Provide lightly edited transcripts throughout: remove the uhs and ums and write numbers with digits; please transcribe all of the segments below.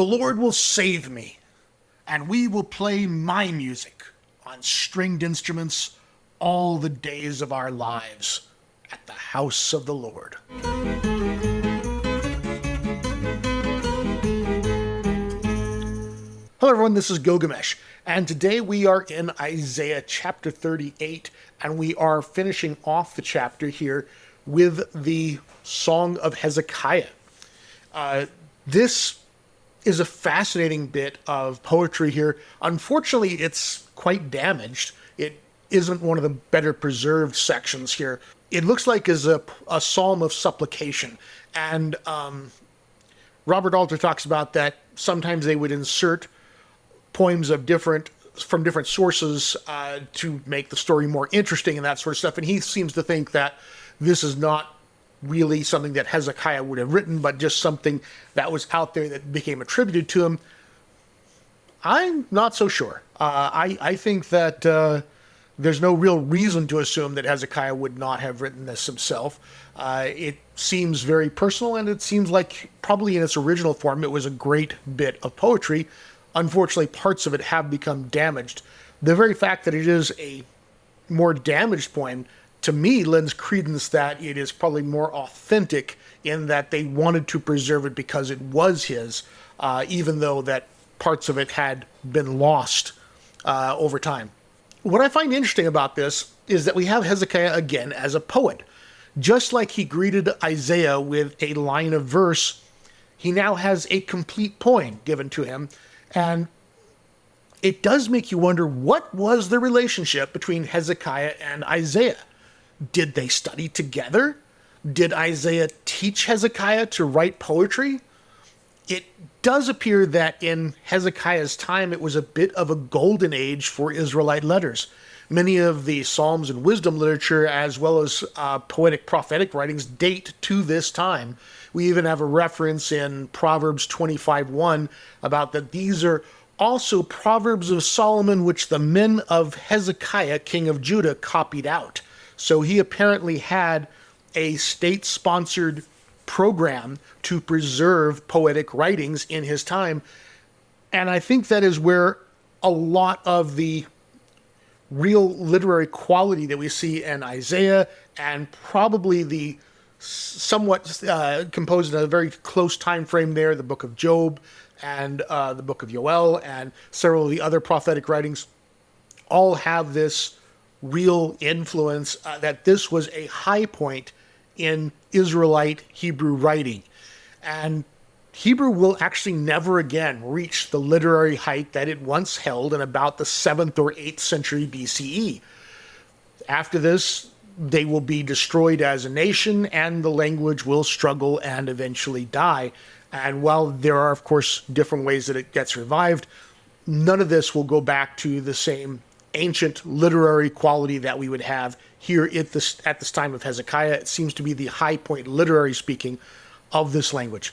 The Lord will save me, and we will play my music on stringed instruments all the days of our lives at the house of the Lord. Hello everyone, this is Gilgamesh, and today we are in Isaiah chapter 38, and we are finishing off the chapter here with the Song of Hezekiah. This is a fascinating bit of poetry here. Unfortunately, it's quite damaged. It isn't one of the better preserved sections here. It looks like is a psalm of supplication, and Robert Alter talks about that sometimes they would insert poems from different sources to make the story more interesting and that sort of stuff. And he seems to think that this is not really something that Hezekiah would have written, but just something that was out there that became attributed to him. I'm not so sure. I think that there's no real reason to assume that Hezekiah would not have written this himself. It seems very personal, and it seems like probably in its original form it was a great bit of poetry. Unfortunately, parts of it have become damaged. The very fact that it is a more damaged poem, to me, lends credence that it is probably more authentic in that they wanted to preserve it because it was his, even though that parts of it had been lost over time. What I find interesting about this is that we have Hezekiah again as a poet. Just like he greeted Isaiah with a line of verse, he now has a complete poem given to him. And it does make you wonder, what was the relationship between Hezekiah and Isaiah? Did they study together? Did Isaiah teach Hezekiah to write poetry? It does appear that in Hezekiah's time, it was a bit of a golden age for Israelite letters. Many of the Psalms and wisdom literature, as well as poetic prophetic writings, date to this time. We even have a reference in Proverbs 25:1 about that these are also Proverbs of Solomon, which the men of Hezekiah, king of Judah, copied out. So he apparently had a state-sponsored program to preserve poetic writings in his time. And I think that is where a lot of the real literary quality that we see in Isaiah, and probably the somewhat composed in a very close time frame there, the book of Job and the book of Joel and several of the other prophetic writings, all have this real influence that this was a high point in Israelite Hebrew writing. And Hebrew will actually never again reach the literary height that it once held in about the 7th or 8th century BCE. After this, they will be destroyed as a nation, and the language will struggle and eventually die. And while there are, of course, different ways that it gets revived, none of this will go back to the same ancient literary quality that we would have here at this time of Hezekiah. It seems to be the high point, literary speaking, of this language.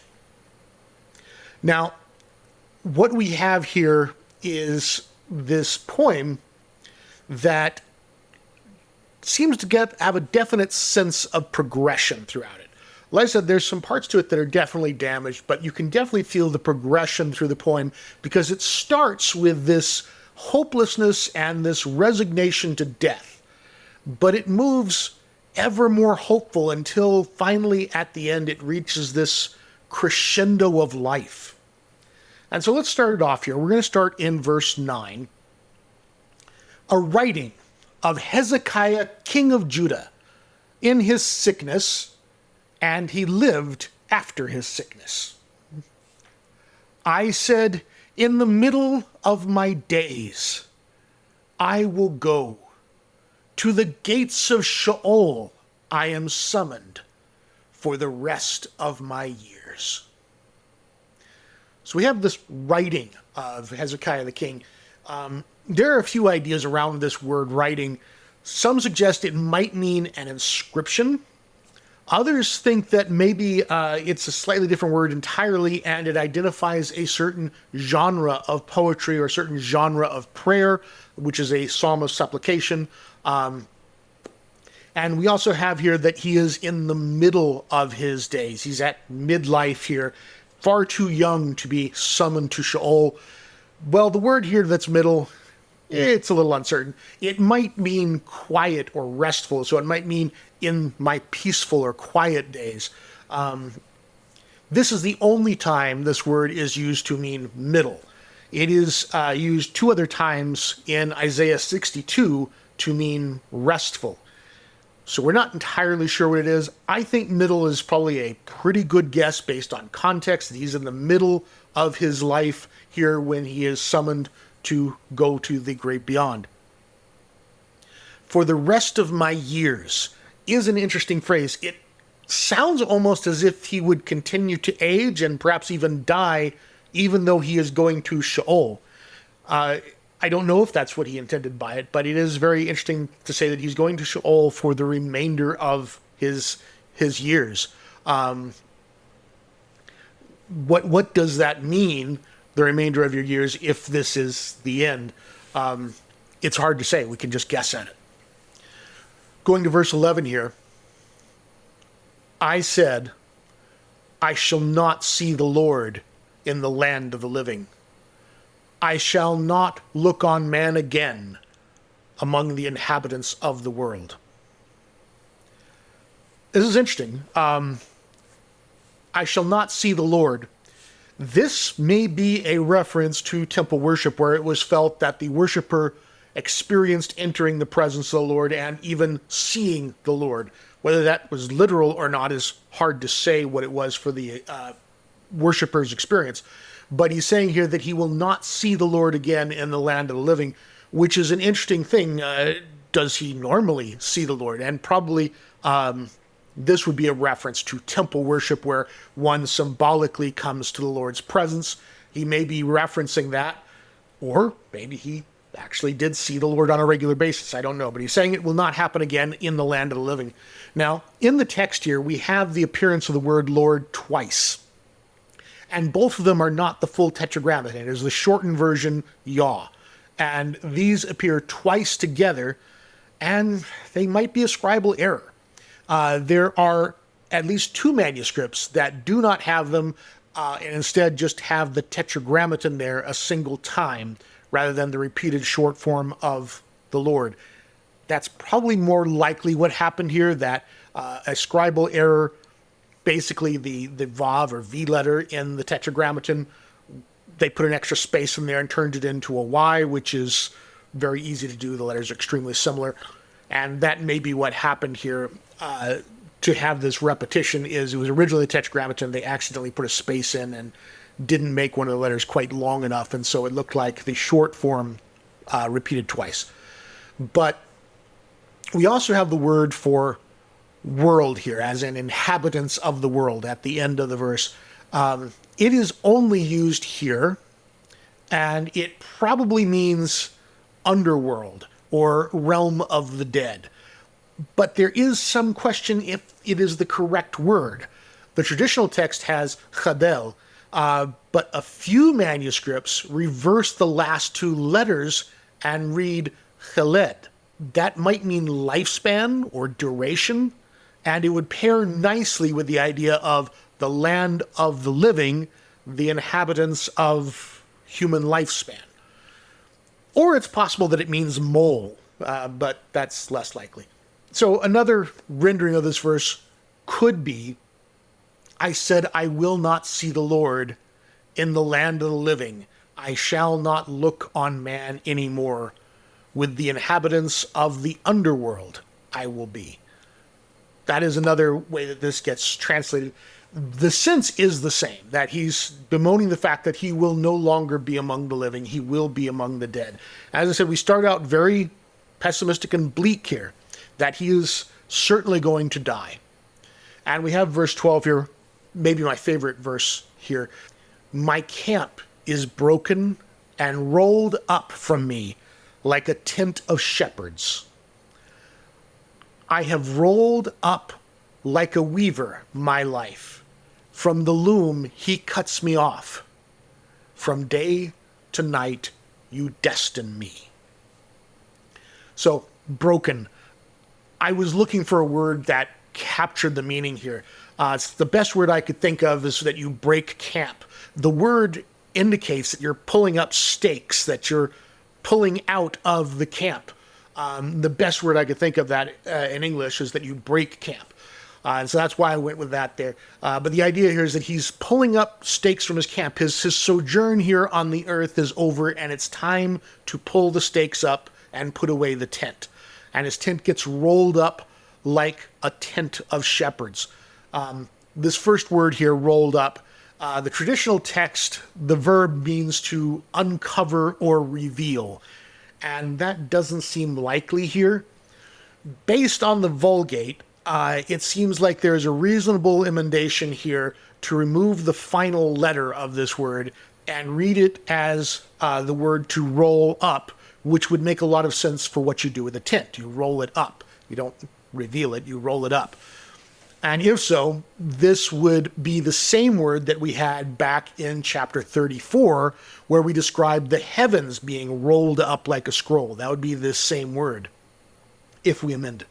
Now, what we have here is this poem that seems to have a definite sense of progression throughout it. Like I said, there's some parts to it that are definitely damaged, but you can definitely feel the progression through the poem because it starts with this hopelessness and this resignation to death. But it moves ever more hopeful until finally at the end it reaches this crescendo of life. And so let's start it off here. We're going to start in verse 9. A writing of Hezekiah, king of Judah, in his sickness, and he lived after his sickness. I said, in the middle of my days, I will go. To the gates of Sheol I am summoned for the rest of my years. So we have this writing of Hezekiah the king. There are a few ideas around this word writing. Some suggest it might mean an inscription. Others think that maybe it's a slightly different word entirely, and it identifies a certain genre of poetry or a certain genre of prayer, which is a psalm of supplication. And we also have here that he is in the middle of his days. He's at midlife here. far too young to be summoned to Sheol. Well, the word here that's middle, it's a little uncertain. It might mean quiet or restful, so it might mean in my peaceful or quiet days. This is the only time this word is used to mean middle. It is used two other times in Isaiah 62 to mean restful. So we're not entirely sure what it is. I think middle is probably a pretty good guess based on context. He's in the middle of his life here when he is summoned to go to the great beyond. For the rest of my years is an interesting phrase. It sounds almost as if he would continue to age and perhaps even die, even though he is going to Sheol. I don't know if that's what he intended by it, but it is very interesting to say that he's going to Sheol for the remainder of his years. What does that mean, the remainder of your years, if this is the end? It's hard to say. We can just guess at it. Going to verse 11 here. I said, I shall not see the Lord in the land of the living. I shall not look on man again among the inhabitants of the world. This is interesting. I shall not see the Lord. This may be a reference to temple worship, where it was felt that the worshiper experienced entering the presence of the Lord and even seeing the Lord. Whether that was literal or not is hard to say what it was for the worshiper's experience. But he's saying here that he will not see the Lord again in the land of the living, which is an interesting thing. Does he normally see the Lord? And probably this would be a reference to temple worship, where one symbolically comes to the Lord's presence. He may be referencing that, or maybe he actually did see the Lord on a regular basis. I don't know, but he's saying it will not happen again in the land of the living. Now, in the text here, we have the appearance of the word Lord twice. And both of them are not the full tetragrammaton. It is the shortened version, Yah. And these appear twice together, and they might be a scribal error. There are at least two manuscripts that do not have them, and instead just have the tetragrammaton there a single time, rather than the repeated short form of the Lord. That's probably more likely what happened here, that a scribal error, basically the Vav or V letter in the tetragrammaton, they put an extra space in there and turned it into a Y, which is very easy to do. The letters are extremely similar. And that may be what happened here. To have this repetition is, it was originally a tetragrammaton. They accidentally put a space in and didn't make one of the letters quite long enough, and so it looked like the short form repeated twice. But we also have the word for world here, as in inhabitants of the world, at the end of the verse. It is only used here, and it probably means underworld or realm of the dead. But there is some question if it is the correct word. The traditional text has chadel, but a few manuscripts reverse the last two letters and read cheled. That might mean lifespan or duration, and it would pair nicely with the idea of the land of the living, the inhabitants of human lifespan. Or it's possible that it means mole, but that's less likely. So another rendering of this verse could be, I said, I will not see the Lord in the land of the living. I shall not look on man anymore. With the inhabitants of the underworld I will be. That is another way that this gets translated. The sense is the same, that he's bemoaning the fact that he will no longer be among the living. He will be among the dead. As I said, we start out very pessimistic and bleak here, that he is certainly going to die. And we have verse 12 here, maybe my favorite verse here. My camp is broken and rolled up from me like a tent of shepherds. I have rolled up like a weaver my life. From the loom he cuts me off. From day to night you destine me. So, broken. I was looking for a word that captured the meaning here. It's the best word I could think of is that you break camp. The word indicates that you're pulling up stakes, that you're pulling out of the camp. The best word I could think of that in English is that you break camp. And so that's why I went with that there. But the idea here is that he's pulling up stakes from his camp. His sojourn here on the earth is over, and it's time to pull the stakes up and put away the tent. And his tent gets rolled up like a tent of shepherds. This first word here, rolled up, the traditional text, the verb means to uncover or reveal. And that doesn't seem likely here. Based on the Vulgate, it seems like there is a reasonable emendation here to remove the final letter of this word and read it as the word to roll up, which would make a lot of sense for what you do with a tent. You roll it up. You don't reveal it, you roll it up. And if so, this would be the same word that we had back in chapter 34, where we described the heavens being rolled up like a scroll. That would be this same word, if we amend it.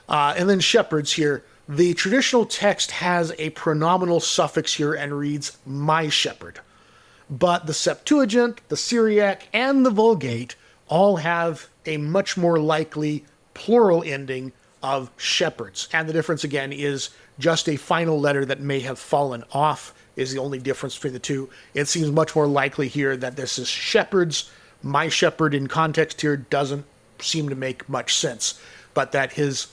And then shepherds here. The traditional text has a pronominal suffix here and reads, my shepherd. But the Septuagint, the Syriac, and the Vulgate all have a much more likely plural ending of shepherds. And the difference, again, is just a final letter that may have fallen off is the only difference between the two. It seems much more likely here that this is shepherds. My shepherd in context here doesn't seem to make much sense, but that his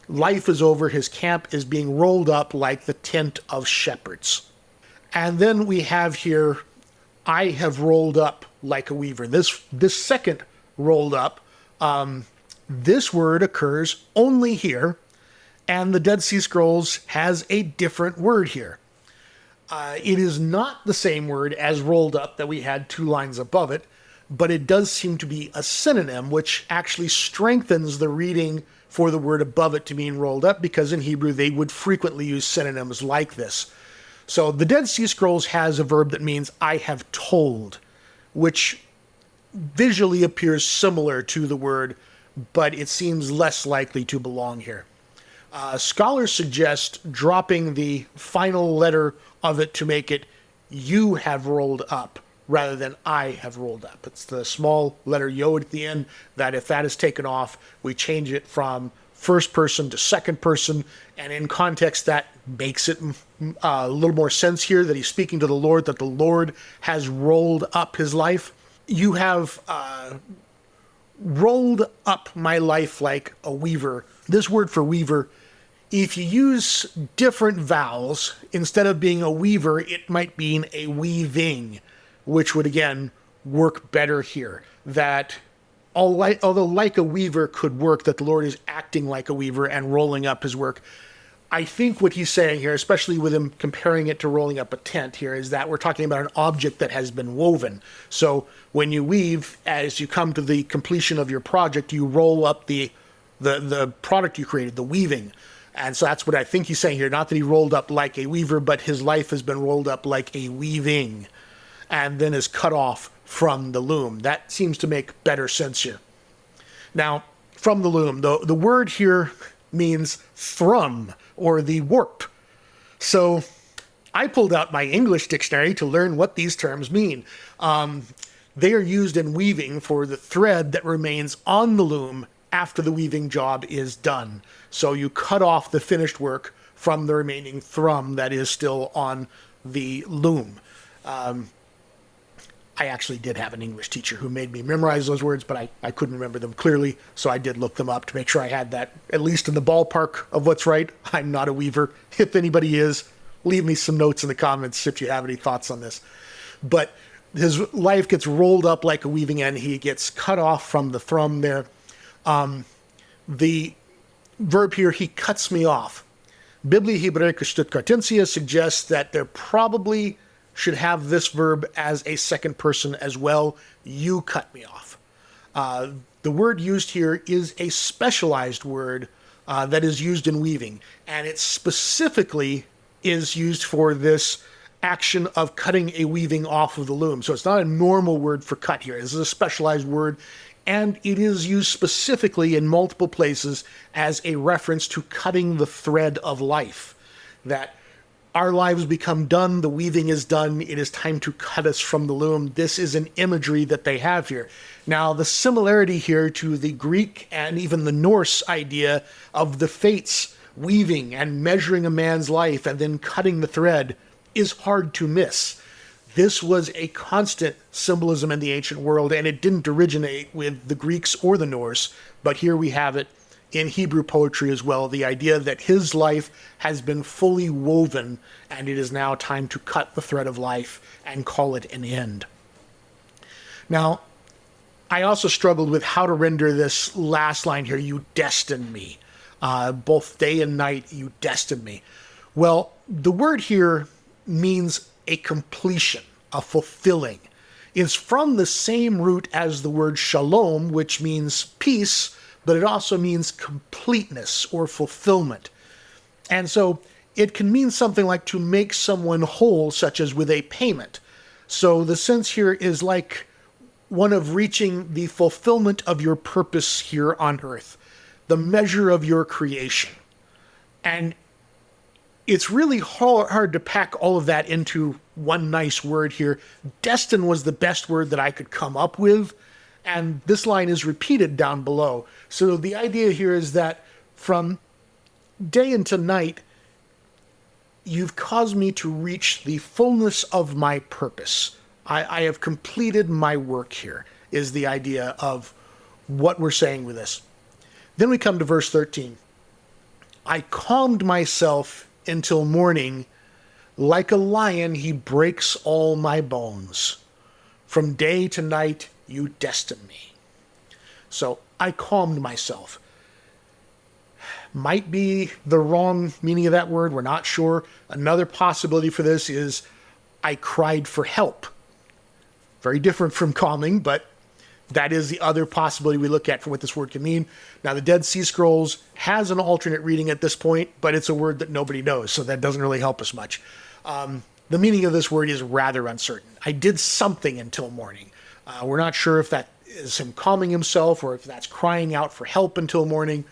life is over, his camp is being rolled up like the tent of shepherds. And then we have here, I have rolled up like a weaver. This second rolled up, this word occurs only here, and the Dead Sea Scrolls has a different word here. It is not the same word as rolled up that we had 2 lines above it, but it does seem to be a synonym, which actually strengthens the reading for the word above it to mean rolled up, because in Hebrew they would frequently use synonyms like this. So the Dead Sea Scrolls has a verb that means I have told, which visually appears similar to the word, but it seems less likely to belong here. Scholars suggest dropping the final letter of it to make it you have rolled up rather than I have rolled up. It's the small letter yod at the end that if that is taken off, we change it from first person to second person, and in context that makes it a little more sense here that he's speaking to the Lord, that the Lord has rolled up his life. You have rolled up my life like a weaver. This word for weaver, if you use different vowels, instead of being a weaver, it might mean a weaving, which would again work better here. That although like a weaver could work, that the Lord is acting like a weaver and rolling up his work. I think what he's saying here, especially with him comparing it to rolling up a tent here, is that we're talking about an object that has been woven. So when you weave, as you come to the completion of your project, you roll up the product you created, the weaving. And so that's what I think he's saying here. Not that he rolled up like a weaver, but his life has been rolled up like a weaving and then is cut off from the loom. That seems to make better sense here. Now, from the loom, the word here means thrum, or the warp. So I pulled out my English dictionary to learn what these terms mean. They are used in weaving for the thread that remains on the loom after the weaving job is done. So you cut off the finished work from the remaining thrum that is still on the loom. I actually did have an English teacher who made me memorize those words, but I couldn't remember them clearly, so I did look them up to make sure I had that at least in the ballpark of what's right. I'm not a weaver. If anybody is, leave me some notes in the comments if you have any thoughts on this. But his life gets rolled up like a weaving end. He gets cut off from the thrum there. The verb here, he cuts me off. Biblia Hebraica Stuttgartensia suggests that there probably should have this verb as a second person as well. You cut me off. The word used here is a specialized word that is used in weaving, and it specifically is used for this action of cutting a weaving off of the loom. So it's not a normal word for cut here. This is a specialized word, And it is used specifically in multiple places as a reference to cutting the thread of life. That our lives become done, the weaving is done, it is time to cut us from the loom. This is an imagery that they have here. Now, the similarity here to the Greek and even the Norse idea of the fates weaving and measuring a man's life and then cutting the thread is hard to miss. This was a constant symbolism in the ancient world, and it didn't originate with the Greeks or the Norse, but here we have it in Hebrew poetry as well, the idea that his life has been fully woven, and it is now time to cut the thread of life and call it an end. Now, I also struggled with how to render this last line here, you destine me. Both day and night, you destine me. Well, the word here means a completion, a fulfilling. It's from the same root as the word shalom, which means peace, but it also means completeness or fulfillment. And so it can mean something like to make someone whole, such as with a payment. So the sense here is like one of reaching the fulfillment of your purpose here on earth, the measure of your creation. And it's really hard to pack all of that into one nice word here. Destin was the best word that I could come up with, and this line is repeated down below. So the idea here is that from day into night, you've caused me to reach the fullness of my purpose. I have completed my work here, is the idea of what we're saying with this. Then we come to verse 13. I calmed myself until morning. Like a lion, he breaks all my bones. From day to night, you destine me. So I calmed myself. Might be the wrong meaning of that word. We're not sure. Another possibility for this is I cried for help. Very different from calming, but that is the other possibility we look at for what this word can mean. Now, the Dead Sea Scrolls has an alternate reading at this point, but it's a word that nobody knows, so that doesn't really help us much. The meaning of this word is rather uncertain. I did something until morning. We're not sure if that is him calming himself or if that's crying out for help until morning,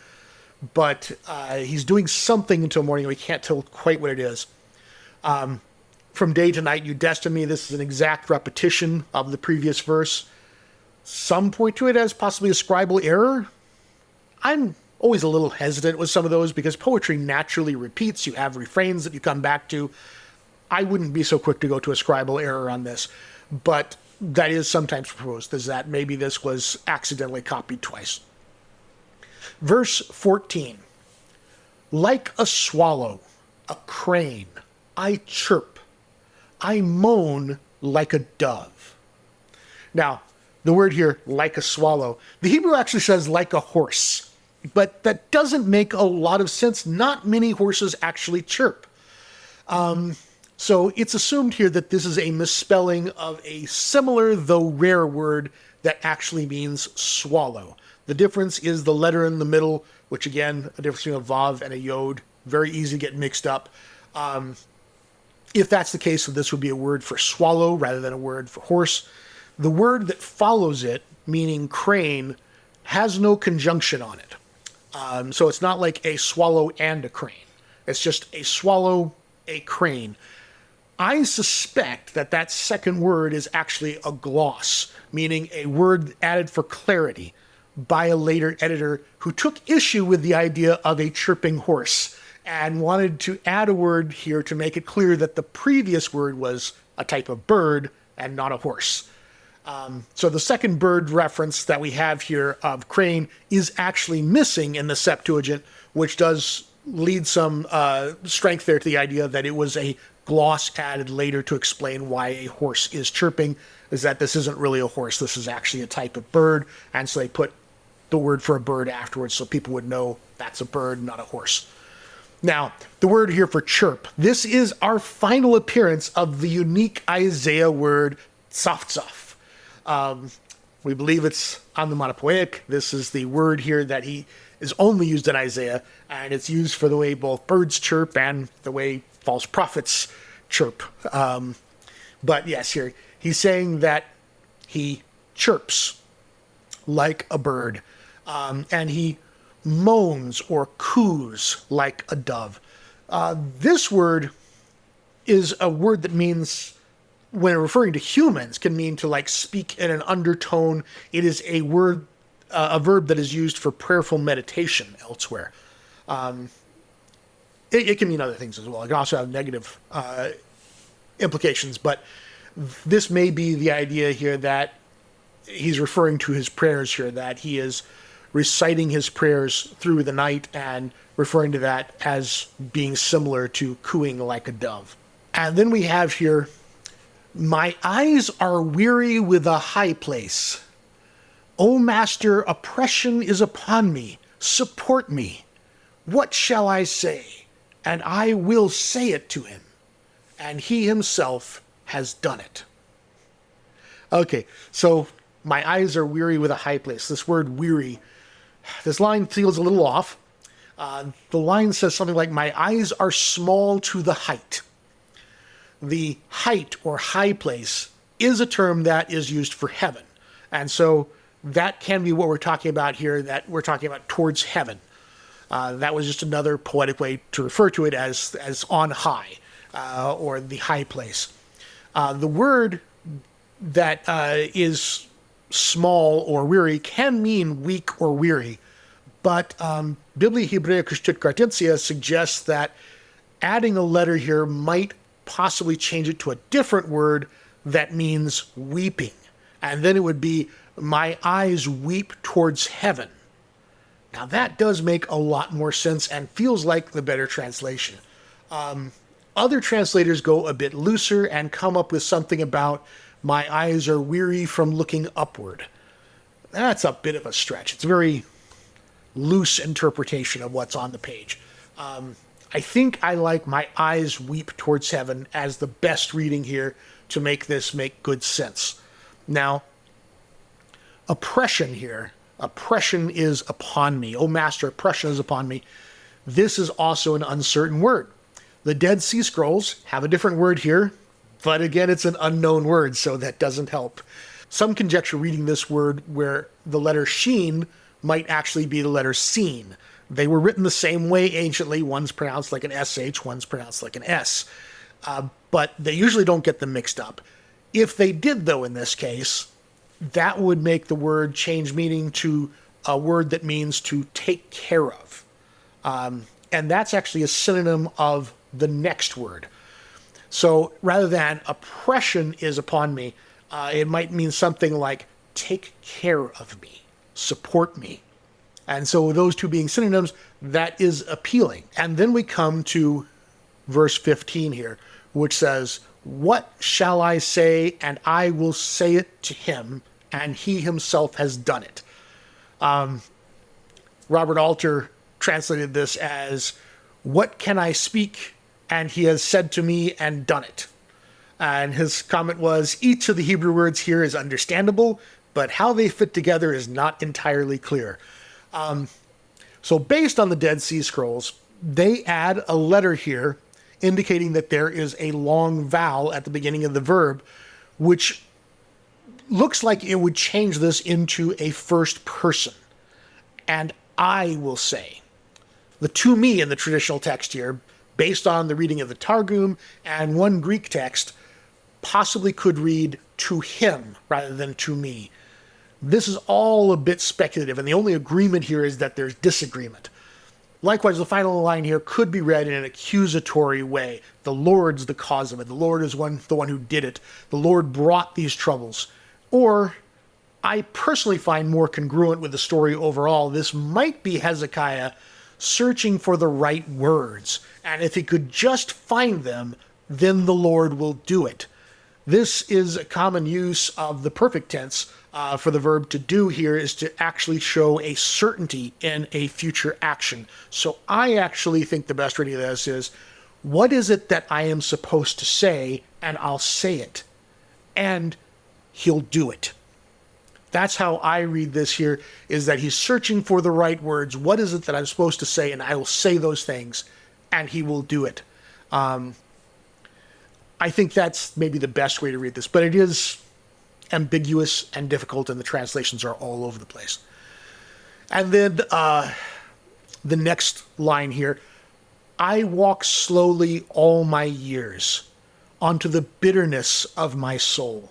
but he's doing something until morning. We can't tell quite what it is. From day to night, you destine me. This is an exact repetition of the previous verse. Some point to it as possibly a scribal error. I'm always a little hesitant with some of those because poetry naturally repeats. You have refrains that you come back to. I wouldn't be so quick to go to a scribal error on this, but that is sometimes proposed, is that maybe this was accidentally copied twice. Verse 14. Like a swallow, a crane, I chirp. I moan like a dove. Now, the word here, like a swallow, the Hebrew actually says like a horse, but that doesn't make a lot of sense. Not many horses actually chirp. So it's assumed here that this is a misspelling of a similar though rare word that actually means swallow. The difference is the letter in the middle, which again, a difference between a vav and a yod, very easy to get mixed up. If that's the case, this would be a word for swallow rather than a word for horse. The word that follows it, meaning crane, has no conjunction on it. So it's not like a swallow and a crane. It's just a swallow, a crane. I suspect that that second word is actually a gloss, meaning a word added for clarity by a later editor who took issue with the idea of a chirping horse and wanted to add a word here to make it clear that the previous word was a type of bird and not a horse. So the second bird reference that we have here of crane is actually missing in the Septuagint, which does lead some strength there to the idea that it was a gloss added later to explain why a horse is chirping, is that this isn't really a horse, this is actually a type of bird, and so they put the word for a bird afterwards so people would know that's a bird, not a horse. Now, the word here for chirp, this is our final appearance of the unique Isaiah word tzaf. We believe it's onomatopoeic. This is the word here that he is only used in Isaiah, and it's used for the way both birds chirp and the way false prophets chirp. But yes, here he's saying that he chirps. like a bird, and he moans or coos like a dove. This word is a word that means, when referring to humans, can mean to like speak in an undertone. It is a word, a verb that is used for prayerful meditation elsewhere. It can mean other things as well. It can also have negative implications, but this may be the idea here that he's referring to his prayers here, that he is reciting his prayers through the night and referring to that as being similar to cooing like a dove. And then we have here, my eyes are weary with a high place. O Master, oppression is upon me. Support me. What shall I say? And I will say it to him. And he himself has done it. Okay, so my eyes are weary with a high place. This word weary, this line feels a little off. The line says something like, my eyes are small to the height. The height or high place is a term that is used for heaven. And so that can be what we're talking about here, that we're talking about towards heaven. That was just another poetic way to refer to it as on high, or the high place. The word that is small or weary can mean weak or weary, but Biblia Hebräica Stuttgartensia suggests that adding a letter here might possibly change it to a different word that means weeping. And then it would be, my eyes weep towards heaven. Now that does make a lot more sense and feels like the better translation. Other translators go a bit looser and come up with something about, my eyes are weary from looking upward. That's a bit of a stretch. It's a very loose interpretation of what's on the page. I think I like my eyes weep towards heaven as the best reading here to make this make good sense. Now, oppression here, oppression is upon me. O Master, oppression is upon me. This is also an uncertain word. The Dead Sea Scrolls have a different word here, but again, it's an unknown word, so that doesn't help. Some conjecture reading this word where the letter sheen might actually be the letter seen. They were written the same way anciently. One's pronounced like an SH, one's pronounced like an S. But they usually don't get them mixed up. If they did, though, in this case, that would make the word change meaning to a word that means to take care of. And that's actually a synonym of the next word. So rather than oppression is upon me, it might mean something like take care of me, support me. And so those two being synonyms, that is appealing. And then we come to verse 15 here, which says, what shall I say? And I will say it to him, and he himself has done it. Robert Alter translated this as, what can I speak? And he has said to me and done it. And his comment was, each of the Hebrew words here is understandable, but how they fit together is not entirely clear. So based on the Dead Sea Scrolls, they add a letter here indicating that there is a long vowel at the beginning of the verb, which looks like it would change this into a first person. And I will say. The to me in the traditional text here, based on the reading of the Targum and one Greek text, possibly could read to him rather than to me. This is all a bit speculative, and the only agreement here is that there's disagreement. Likewise, the final line here could be read in an accusatory way. The Lord's the cause of it. The Lord is the one who did it. The Lord brought these troubles. Or, I personally find more congruent with the story overall, this might be Hezekiah searching for the right words. And if he could just find them, then the Lord will do it. This is a common use of the perfect tense for the verb to do here, is to actually show a certainty in a future action. So I actually think the best reading of this is, what is it that I am supposed to say? And I'll say it. And he'll do it. That's how I read this here, is that he's searching for the right words. What is it that I'm supposed to say? And I will say those things, and he will do it. I think that's maybe the best way to read this, but it is ambiguous and difficult, and the translations are all over the place. And then the next line here, I walk slowly all my years onto the bitterness of my soul.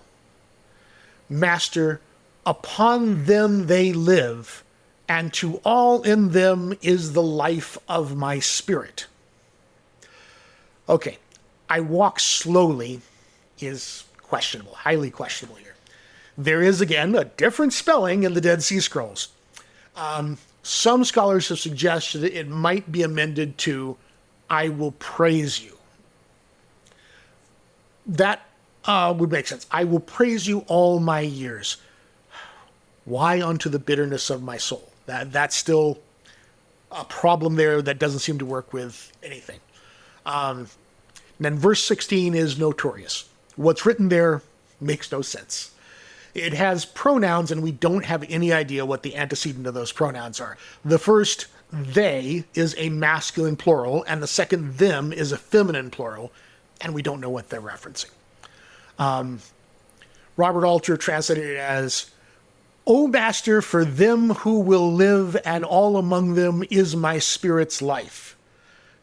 Master, upon them they live, and to all in them is the life of my spirit. Okay, I walk slowly is questionable, highly questionable here. There is, again, a different spelling in the Dead Sea Scrolls. Some scholars have suggested it might be amended to, I will praise you. That would make sense. I will praise you all my years. Why unto the bitterness of my soul? That's still a problem there that doesn't seem to work with anything. And then verse 16 is notorious. What's written there makes no sense. It has pronouns, and we don't have any idea what the antecedent of those pronouns are. The first, they, is a masculine plural, and the second, them, is a feminine plural, and we don't know what they're referencing. Robert Alter translated it as, O Master, for them who will live, and all among them is my spirit's life.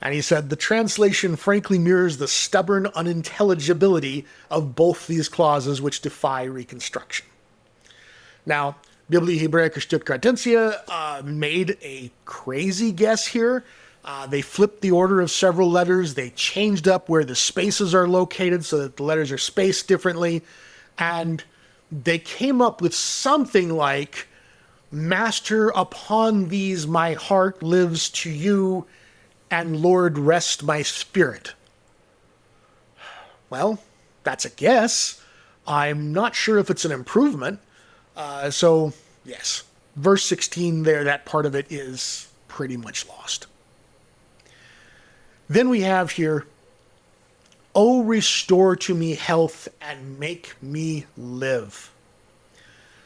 And he said, the translation frankly mirrors the stubborn unintelligibility of both these clauses, which defy reconstruction. Now, Biblia Hebraica Stuttgartensia made a crazy guess here. They flipped the order of several letters. They changed up where the spaces are located so that the letters are spaced differently. And they came up with something like, Master, upon these my heart lives to you, and Lord, rest my spirit. Well, that's a guess. I'm not sure if it's an improvement. So, yes, verse 16 there, that part of it is pretty much lost. Then we have here, O restore to me health and make me live.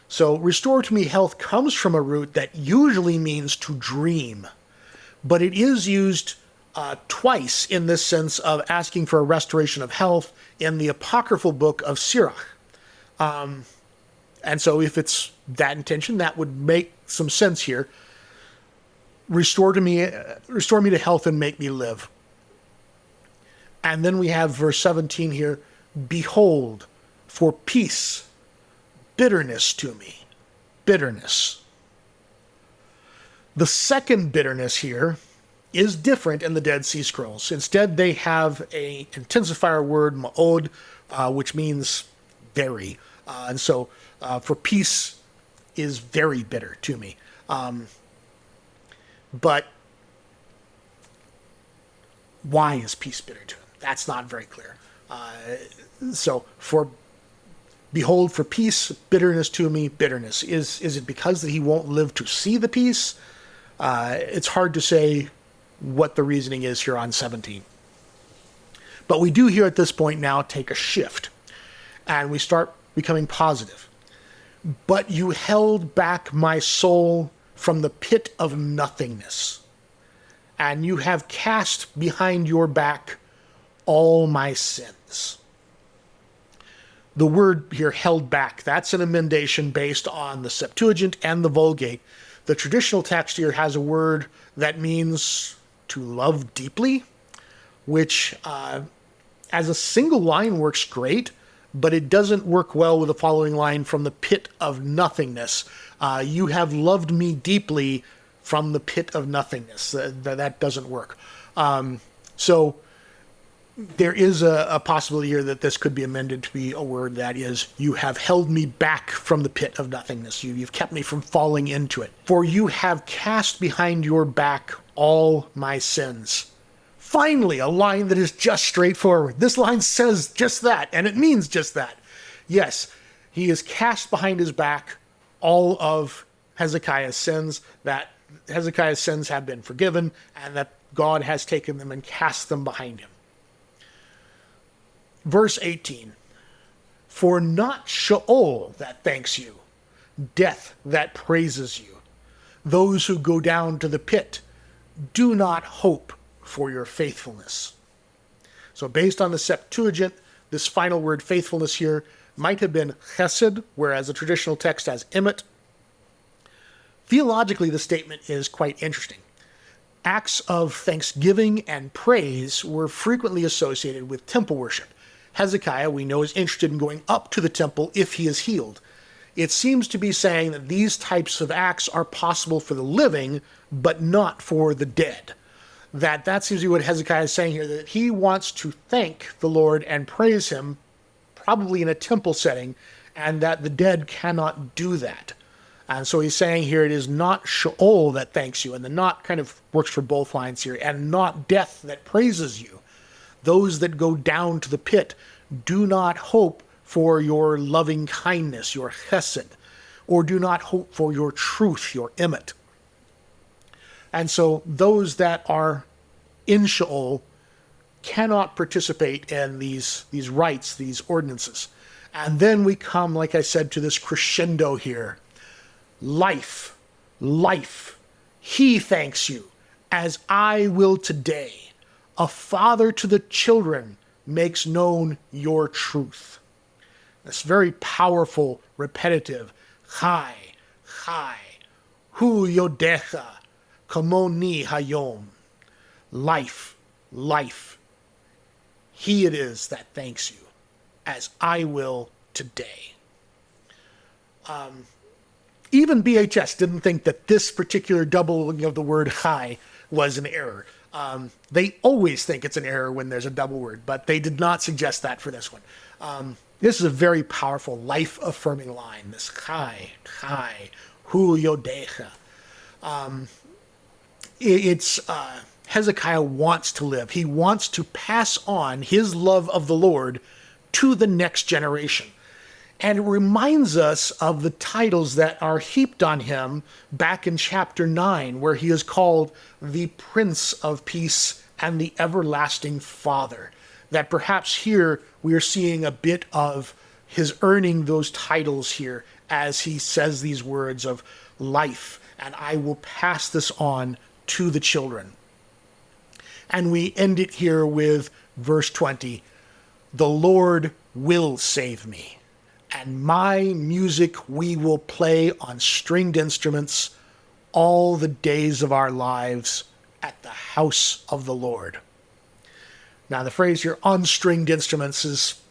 So, restore to me health comes from a root that usually means to dream. But it is used twice in this sense of asking for a restoration of health in the apocryphal book of Sirach. And so if it's that intention, that would make some sense here. Restore me to health and make me live. And then we have verse 17 here, behold, for peace, bitterness to me. Bitterness. The second bitterness here is different in the Dead Sea Scrolls. Instead, they have an intensifier word, ma'od, which means very. And so for peace is very bitter to me. But why is peace bitter to him? That's not very clear. So for behold, for peace, bitterness to me, bitterness. Is it because that he won't live to see the peace? It's hard to say what the reasoning is here on 17. But we do here at this point now take a shift, and we start becoming positive. But you held back my soul from the pit of nothingness, and you have cast behind your back all my sins. The word here, held back, that's an emendation based on the Septuagint and the Vulgate. The traditional text here has a word that means to love deeply, which as a single line works great, but it doesn't work well with the following line, from the pit of nothingness. You have loved me deeply from the pit of nothingness. That doesn't work. So there is a possibility here that this could be amended to be a word that is, you have held me back from the pit of nothingness. You've kept me from falling into it. For you have cast behind your back all my sins. Finally, a line that is just straightforward. This line says just that, and it means just that. Yes, he has cast behind his back all of Hezekiah's sins, that Hezekiah's sins have been forgiven, and that God has taken them and cast them behind him. Verse 18, for not Sheol that thanks you, death that praises you. Those who go down to the pit do not hope for your faithfulness. So based on the Septuagint, this final word faithfulness here might have been chesed, whereas the traditional text has emet. Theologically, the statement is quite interesting. Acts of thanksgiving and praise were frequently associated with temple worship. Hezekiah, we know, is interested in going up to the temple if he is healed. It seems to be saying that these types of acts are possible for the living, but not for the dead. That seems to be what Hezekiah is saying here, that he wants to thank the Lord and praise him, probably in a temple setting, and that the dead cannot do that. And so he's saying here it is not Sheol that thanks you, and the not kind of works for both lines here, and not death that praises you. Those that go down to the pit do not hope for your loving kindness, your chesed, or do not hope for your truth, your emet. And so those that are in Sheol cannot participate in these rites, these ordinances. And then we come, like I said, to this crescendo here. Life, life, he thanks you, as I will today. A father to the children makes known your truth. This very powerful, repetitive, chai, chai, hu yodecha, kamoni hayom. Life, life, he it is that thanks you, as I will today. Even BHS didn't think that this particular doubling of the word chai was an error. They always think it's an error when there's a double word, but they did not suggest that for this one. This is a very powerful, life-affirming line, this chai, chai, hu yodecha. Hezekiah wants to live. He wants to pass on his love of the Lord to the next generation. And it reminds us of the titles that are heaped on him back in chapter 9, where he is called the Prince of Peace and the Everlasting Father. That perhaps here we are seeing a bit of his earning those titles here as he says these words of life, and I will pass this on to the children. And we end it here with verse 20. The Lord will save me, and my music we will play on stringed instruments all the days of our lives at the house of the Lord. Now, the phrase here, on stringed instruments, is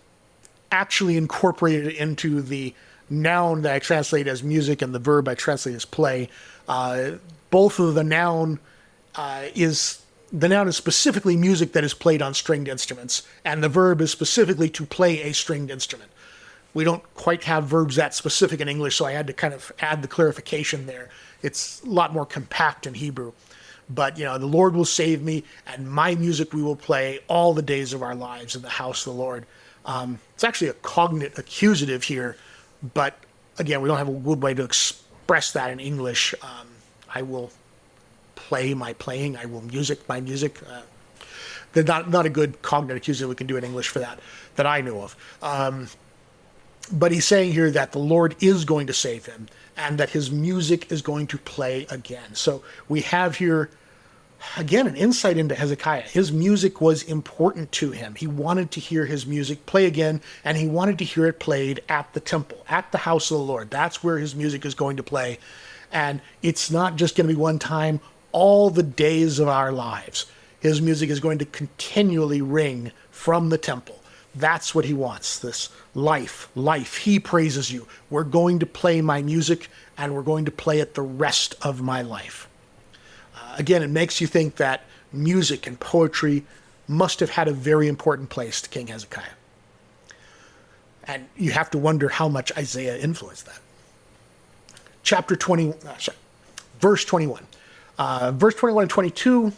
actually incorporated into the noun that I translate as music and the verb I translate as play. Both of the noun is specifically music that is played on stringed instruments, and the verb is specifically to play a stringed instrument. We don't quite have verbs that specific in English, so I had to kind of add the clarification there. It's a lot more compact in Hebrew. But, the Lord will save me, and my music we will play all the days of our lives in the house of the Lord. It's actually a cognate accusative here, but again, we don't have a good way to express that in English. I will play my playing, I will music my music. There's not a good cognate accusative we can do in English for that I know of. But he's saying here that the Lord is going to save him, and that his music is going to play again. So we have here, again, an insight into Hezekiah. His music was important to him. He wanted to hear his music play again, and he wanted to hear it played at the temple, at the house of the Lord. That's where his music is going to play. And it's not just going to be one time, all the days of our lives. His music is going to continually ring from the temple. That's what he wants, this life. He praises you. We're going to play my music, and we're going to play it the rest of my life. Again, it makes you think that music and poetry must have had a very important place to King Hezekiah. And you have to wonder how much Isaiah influenced that. Verse 21. Verse 21 and 22,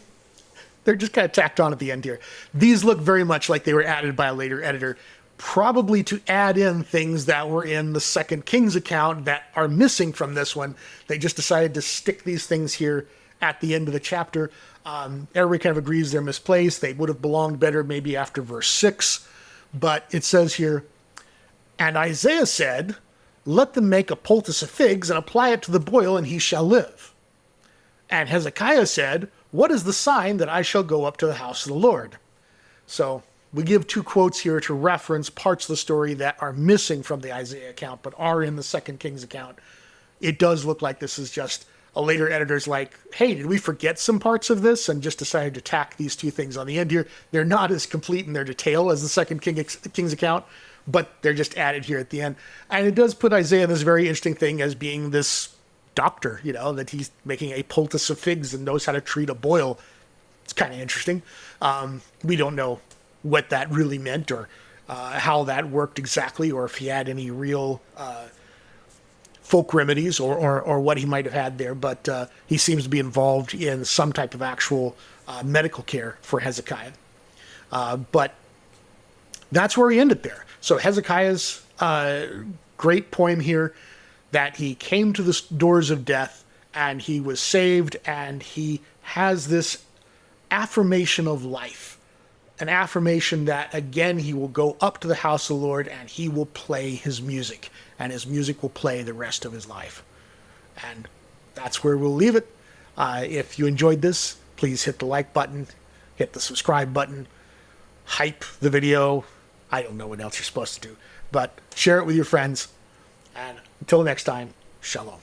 they're just kind of tacked on at the end here. These look very much like they were added by a later editor, probably to add in things that were in the Second Kings account that are missing from this one. They just decided to stick these things here at the end of the chapter. Everybody kind of agrees they're misplaced. They would have belonged better maybe after verse 6. But it says here, and Isaiah said, let them make a poultice of figs and apply it to the boil, and he shall live. And Hezekiah said, what is the sign that I shall go up to the house of the Lord? So we give two quotes here to reference parts of the story that are missing from the Isaiah account, but are in the Second Kings account. It does look like this is just a later editor's like, hey, did we forget some parts of this? And just decided to tack these two things on the end here. They're not as complete in their detail as the Second King's account, but they're just added here at the end. And it does put Isaiah in this very interesting thing as being this doctor, that he's making a poultice of figs and knows how to treat a boil. It's kind of interesting. We don't know what that really meant or how that worked exactly, or if he had any real folk remedies or what he might have had there, but he seems to be involved in some type of actual medical care for Hezekiah. But that's where he ended there. So Hezekiah's great poem here, that he came to the doors of death and he was saved, and he has this affirmation of life, an affirmation that, again, he will go up to the house of the Lord and he will play his music, and his music will play the rest of his life. And that's where we'll leave it. If you enjoyed this, please hit the like button, hit the subscribe button, hype the video. I don't know what else you're supposed to do, but share it with your friends. And until next time, shalom.